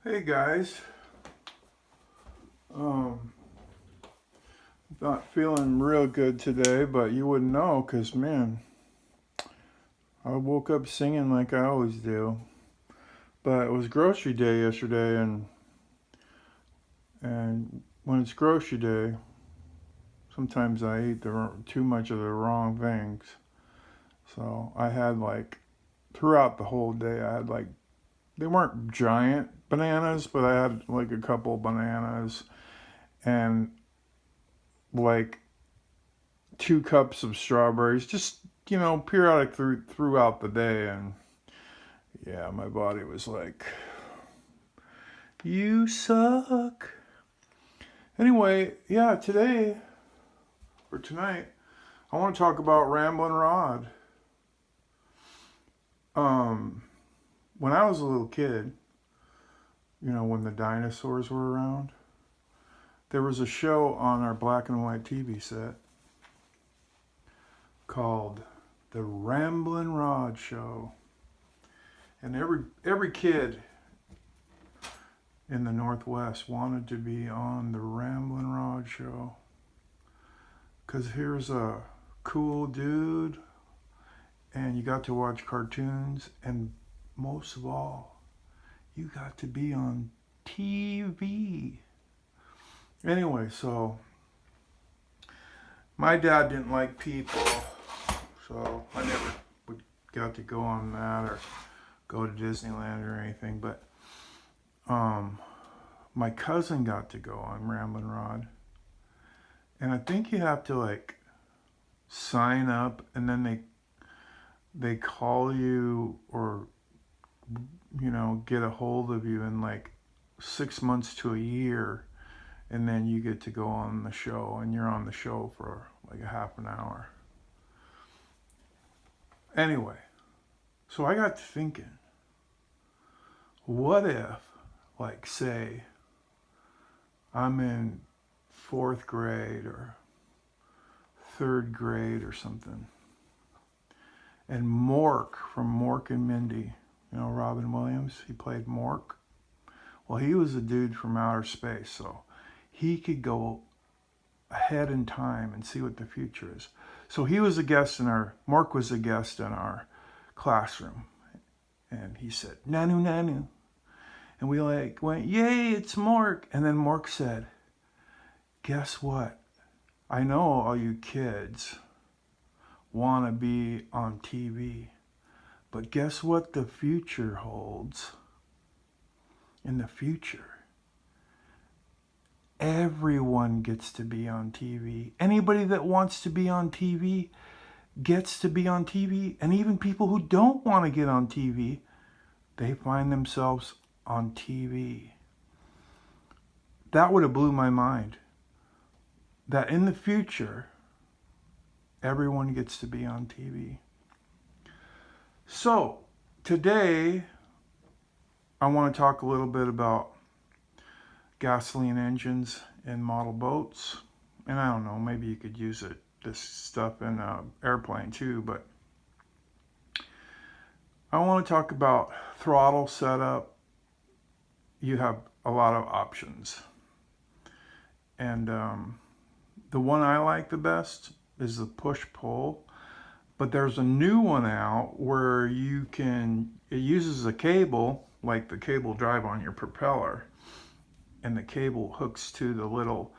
Hey guys, not feeling real good today, but you wouldn't know because, man, I woke up singing like I always do. But it was grocery day yesterday, and when it's grocery day, sometimes I eat too much of the wrong things. So I had throughout the whole day, I had they weren't giant bananas, but I had like a couple bananas and like 2 cups of strawberries, just periodic throughout the day, and yeah, my body was like, "You suck." Anyway, yeah, today or tonight, I want to talk about Ramblin' Rod. Um, when I was a little kid, when the dinosaurs were around, there was a show on our black and white TV set called The Ramblin' Rod Show. And every kid in the Northwest wanted to be on the Ramblin' Rod Show. Because here's a cool dude, and you got to watch cartoons, and most of all, you got to be on TV. Anyway, so my dad didn't like people, so I never got to go on that or go to Disneyland or anything, but my cousin got to go on Ramblin' Rod, and I think you have to sign up, and then they call you or get a hold of you in 6 months to a year, and then you get to go on the show, and you're on the show for like a half an hour. Anyway, so I got to thinking, what if, say, I'm in 4th grade or 3rd grade or something, and Mork from Mork and Mindy, Robin Williams, he played Mork. Well, he was a dude from outer space, so he could go ahead in time and see what the future is. So Mork was a guest in our classroom, and he said, "Nanu, Nanu." And we went, "Yay, it's Mork." And then Mork said, "Guess what? I know all you kids want to be on TV, but guess what the future holds? In the future, everyone gets to be on TV. Anybody that wants to be on TV gets to be on TV. And even people who don't want to get on TV, they find themselves on TV." That would have blew my mind. That in the future, everyone gets to be on TV. So, today, I want to talk a little bit about gasoline engines in model boats. And I don't know, maybe you could use this stuff in an airplane too, but I want to talk about throttle setup. You have a lot of options. And the one I like the best is the push-pull. But there's a new one out where it uses a cable, like the cable drive on your propeller, and the cable hooks to the little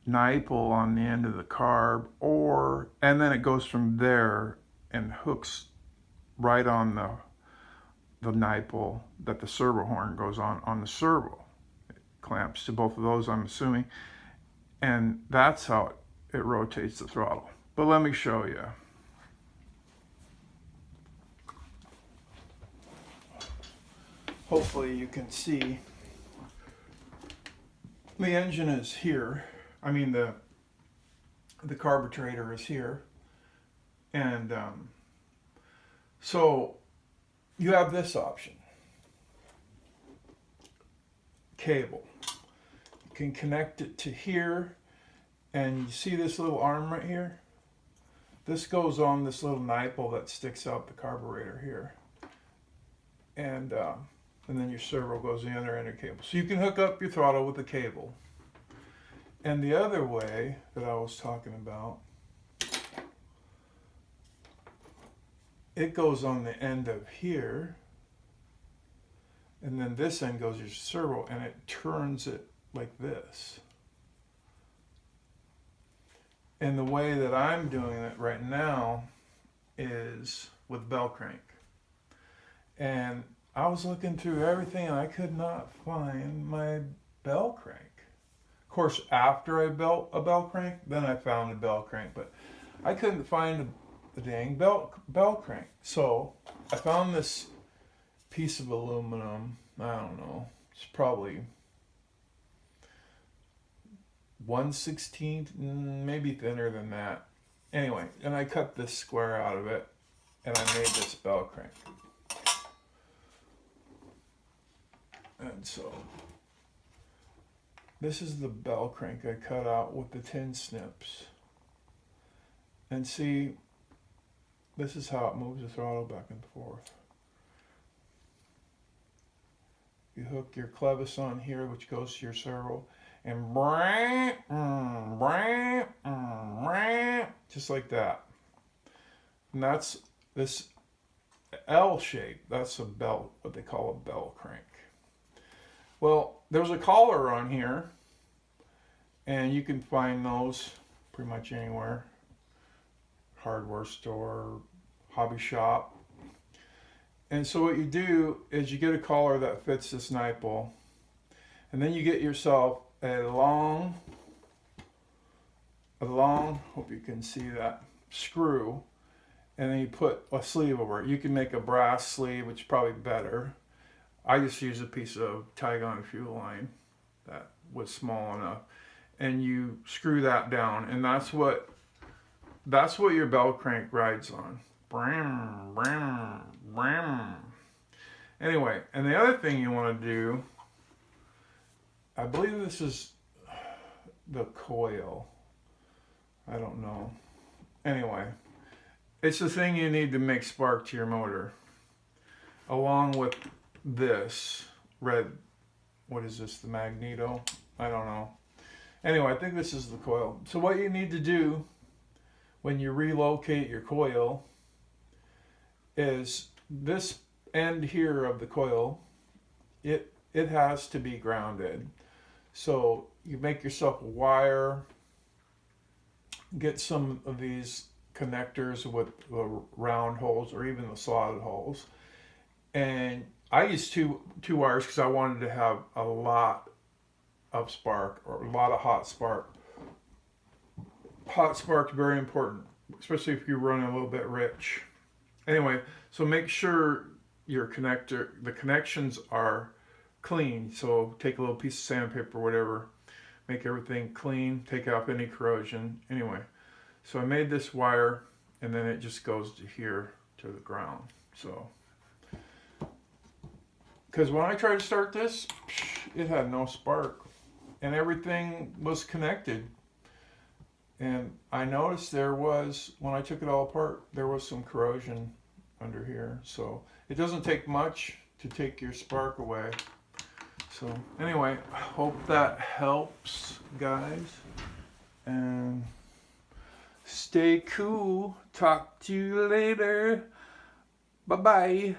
nipple on the end of the carb, and then it goes from there and hooks right on the nipple that the servo horn goes on the servo. It clamps to both of those, I'm assuming, and that's how it rotates the throttle. But let me show you. Hopefully you can see. The engine is here. I mean, the carburetor is here. And so you have this option. Cable. You can connect it to here. And you see this little arm right here? This goes on this little nipple that sticks out the carburetor here. And and then your servo goes in the other end of the cable. So you can hook up your throttle with a cable. And the other way that I was talking about, it goes on the end of here, and then this end goes your servo, and it turns it like this. And the way that I'm doing it right now is with bell crank. And I was looking through everything and I could not find my bell crank. Of course, after I built a bell crank, then I found a bell crank, but I couldn't find the dang bell crank. So I found this piece of aluminum. I don't know. It's probably 1/16, maybe thinner than that. Anyway, and I cut this square out of it, and I made this bell crank. And so, this is the bell crank I cut out with the tin snips. And see, this is how it moves the throttle back and forth. You hook your clevis on here, which goes to your servo, and just like that. And that's this L shape. That's a bell, what they call a bell crank. Well, there's a collar on here, and you can find those pretty much anywhere. Hardware store, hobby shop. And so what you do is you get a collar that fits this nipple, and then you get yourself a long, hope you can see that, screw, and then you put a sleeve over it. You can make a brass sleeve, which is probably better. I just use a piece of Tygon fuel line that was small enough, and you screw that down, and that's what your bell crank rides on. Bram, bram, bram. Anyway, and the other thing you want to do, I believe this is the Coil. I don't know. Anyway, it's the thing you need to make spark to your motor, along with this red, what is this, the magneto? I don't know. Anyway, I think this is the Coil. So what you need to do when you relocate your coil is this end here of the coil, it has to be grounded. So you make yourself a wire, get some of these connectors with the round holes or even the slotted holes. And I used two wires because I wanted to have a lot of spark, or a lot of hot spark. Hot spark is very important, especially if you run a little bit rich. Anyway, so make sure the connections are clean. So take a little piece of sandpaper, whatever, make everything clean, take off any corrosion. Anyway, so I made this wire, and then it just goes to here to the ground. So, because when I tried to start this, it had no spark, and everything was connected. And I noticed when I took it all apart, there was some corrosion under here. So it doesn't take much to take your spark away. So anyway, hope that helps, guys. And stay cool. Talk to you later. Bye-bye.